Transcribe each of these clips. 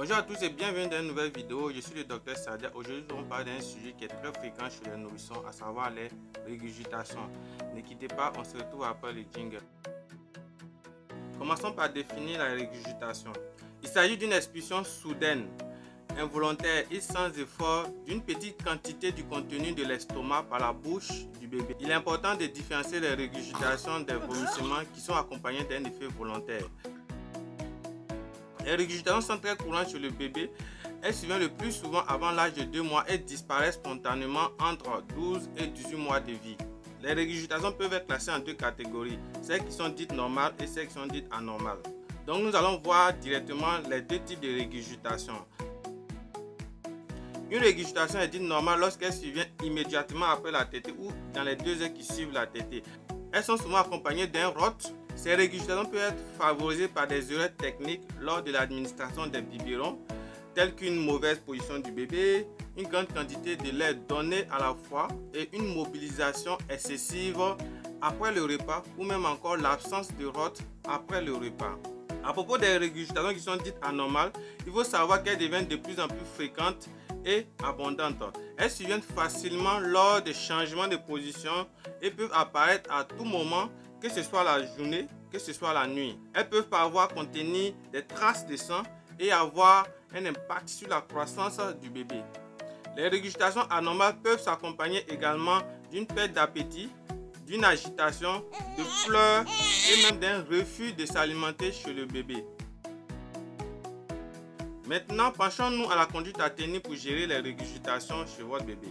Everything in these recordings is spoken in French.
Bonjour à tous et bienvenue dans une nouvelle vidéo. Je suis le docteur Sadia. Aujourd'hui, nous allons parler d'un sujet qui est très fréquent chez les nourrissons, à savoir les régurgitations. Ne quittez pas, on se retrouve après le jingle. Commençons par définir la régurgitation. Il s'agit d'une expulsion soudaine, involontaire et sans effort d'une petite quantité du contenu de l'estomac par la bouche du bébé. Il est important de différencier les régurgitations des vomissements qui sont accompagnés d'un effet volontaire. Les régurgitations sont très courantes chez le bébé. Elles surviennent le plus souvent avant l'âge de 2 mois et disparaissent spontanément entre 12 et 18 mois de vie. Les régurgitations peuvent être classées en deux catégories, celles qui sont dites normales et celles qui sont dites anormales. Donc nous allons voir directement les deux types de régurgitation. Une régurgitation est dite normale lorsqu'elle survient immédiatement après la tétée ou dans les 2 heures qui suivent la tétée. Elles sont souvent accompagnées d'un rot. Ces régurgitations peuvent être favorisées par des erreurs techniques lors de l'administration des biberons, telles qu'une mauvaise position du bébé, une grande quantité de lait donné à la fois et une mobilisation excessive après le repas ou même encore l'absence de rot après le repas. À propos des régurgitations qui sont dites anormales, il faut savoir qu'elles deviennent de plus en plus fréquentes et abondantes. Elles surviennent facilement lors des changements de position et peuvent apparaître à tout moment, que ce soit la journée, que ce soit la nuit. Elles peuvent parfois contenir des traces de sang et avoir un impact sur la croissance du bébé. Les régurgitations anormales peuvent s'accompagner également d'une perte d'appétit, d'une agitation, de pleurs et même d'un refus de s'alimenter chez le bébé. Maintenant, penchons-nous à la conduite à tenir pour gérer les régurgitations chez votre bébé.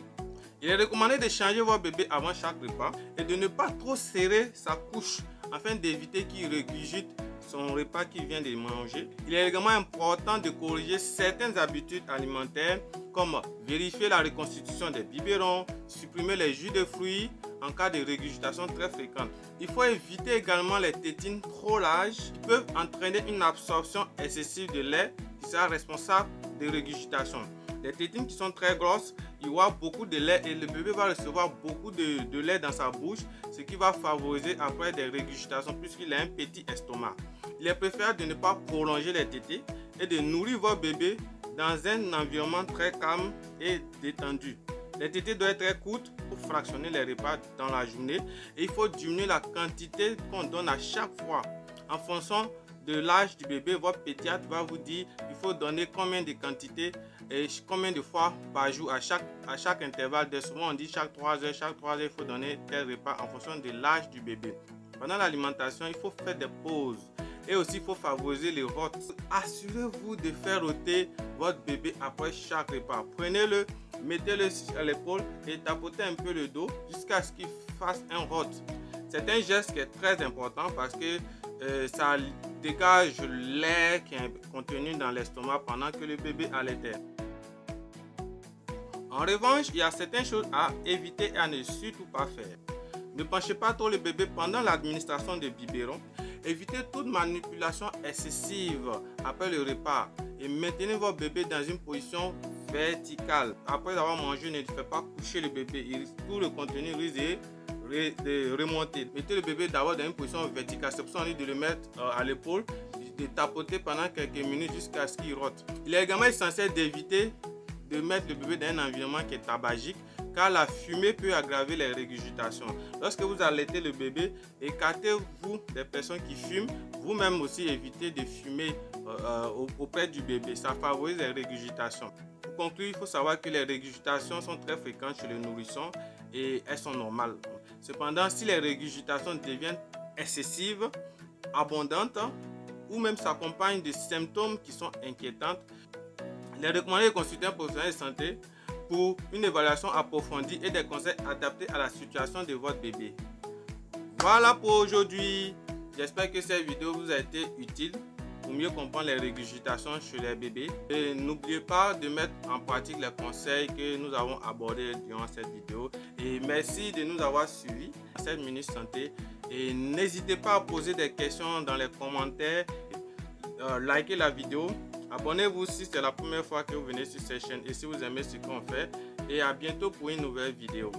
Il est recommandé de changer votre bébé avant chaque repas et de ne pas trop serrer sa couche afin d'éviter qu'il régurgite son repas qu'il vient de manger. Il est également important de corriger certaines habitudes alimentaires comme vérifier la reconstitution des biberons, supprimer les jus de fruits en cas de régurgitation très fréquente. Il faut éviter également les tétines trop larges qui peuvent entraîner une absorption excessive de lait qui sera responsable de régurgitation. Les tétines qui sont très grosses, il y aura beaucoup de lait et le bébé va recevoir beaucoup de lait dans sa bouche, ce qui va favoriser après des régurgitations puisqu'il a un petit estomac. Il est préférable de ne pas prolonger les tétées et de nourrir votre bébé dans un environnement très calme et détendu. Les tétées doivent être très courtes pour fractionner les repas dans la journée et il faut diminuer la quantité qu'on donne à chaque fois. En fonction de l'âge du bébé, votre pédiatre va vous dire qu'il faut donner combien de quantités et combien de fois par jour à chaque intervalle. Souvent on dit chaque 3 heures, il faut donner tel repas en fonction de l'âge du bébé. Pendant l'alimentation, il faut faire des pauses et aussi il faut favoriser les rots. Assurez-vous de faire rôter votre bébé après chaque repas. Prenez-le, mettez-le sur l'épaule et tapotez un peu le dos jusqu'à ce qu'il fasse un rot. C'est un geste qui est très important parce que ça dégage l'air qui est contenu dans l'estomac pendant que le bébé allaitait. En revanche, il y a certaines choses à éviter et à ne surtout pas faire. Ne penchez pas trop le bébé pendant l'administration de biberon. Évitez toute manipulation excessive après le repas et maintenez votre bébé dans une position verticale. Après avoir mangé, ne faites pas coucher le bébé. Tout le contenu risque de remonter. Mettez le bébé d'abord dans une position verticale. C'est pour ça qu'on dit de le mettre à l'épaule, de tapoter pendant quelques minutes jusqu'à ce qu'il rote. Il est également essentiel d'éviter de mettre le bébé dans un environnement qui est tabagique car la fumée peut aggraver les régurgitations. Lorsque vous allaitez le bébé, écartez-vous des personnes qui fument. Vous-même aussi évitez de fumer auprès du bébé. Ça favorise les régurgitations. Pour conclure, il faut savoir que les régurgitations sont très fréquentes chez les nourrissons et elles sont normales. Cependant, si les régurgitations deviennent excessives, abondantes ou même s'accompagnent de symptômes qui sont inquiétants, il est recommandé de consulter un professionnel de santé pour une évaluation approfondie et des conseils adaptés à la situation de votre bébé. Voilà pour aujourd'hui. J'espère que cette vidéo vous a été utile pour mieux comprendre les régurgitations chez les bébés. Et n'oubliez pas de mettre en pratique les conseils que nous avons abordés durant cette vidéo. Et merci de nous avoir suivis à cette Minute Santé. Et n'hésitez pas à poser des questions dans les commentaires. Likez la vidéo. Abonnez-vous si c'est la première fois que vous venez sur cette chaîne et si vous aimez ce qu'on fait. Et à bientôt pour une nouvelle vidéo.